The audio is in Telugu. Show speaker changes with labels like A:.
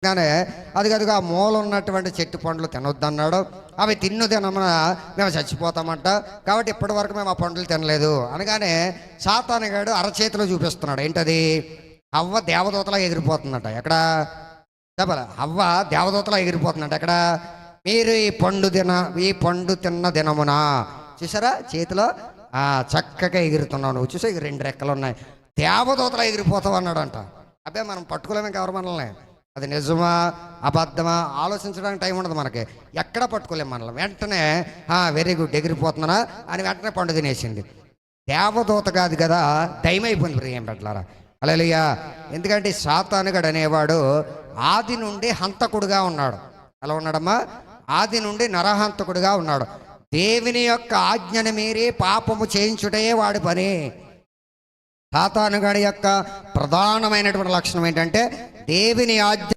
A: కానీ అదిగదిగా ఆ మూల ఉన్నటువంటి చెట్టు పండ్లు తినొద్దన్నాడు. అవి తినమున మేము చచ్చిపోతామంట, కాబట్టి ఇప్పటి వరకు మేము ఆ పండ్లు తినలేదు అనగానే సాతానుగాడు అరచేతిలో చూపిస్తున్నాడు. ఏంటది? హవ్వ దేవదూతలా ఎగిరిపోతుందట. ఎక్కడ చెప్పాల? హవ్వ దేవదూతలా ఎగిరిపోతుందంట. ఎక్కడ? మీరు ఈ పండు తిన్న దినమున చూసారా చేతిలో చక్కగా ఎగురుతున్నావు నువ్వు, చూసా ఇక 2 రెక్కలు ఉన్నాయి, దేవదూతలా ఎగిరిపోతావు అన్నాడంట. అబ్బే మనం పట్టుకోలేము ఇంకెవరు మనల్ని. అది నిజమా అబద్ధమా ఆలోచించడానికి టైం ఉండదు మనకి, ఎక్కడ పట్టుకోలేము మనల్ని. వెంటనే వెరీ గుడ్ ఎగిరిపోతున్నానా అని వెంటనే పండు తినేసింది. దేవదూత కాదు కదా, దయమైపోయింది ప్రియం పెట్టారా. హల్లెలూయా. ఎందుకంటే సాతానుగాడు అనేవాడు ఆది నుండి హంతకుడుగా ఉన్నాడు. ఎలా ఉన్నాడమ్మా? ఆది నుండి నరహంతకుడుగా ఉన్నాడు. దేవుని యొక్క ఆజ్ఞను మీరి పాపము చేయించుటే వాడి పని. సాతానుగాడి యొక్క ప్రధానమైనటువంటి లక్షణం ఏంటంటే దేవుని ఆజ్ఞ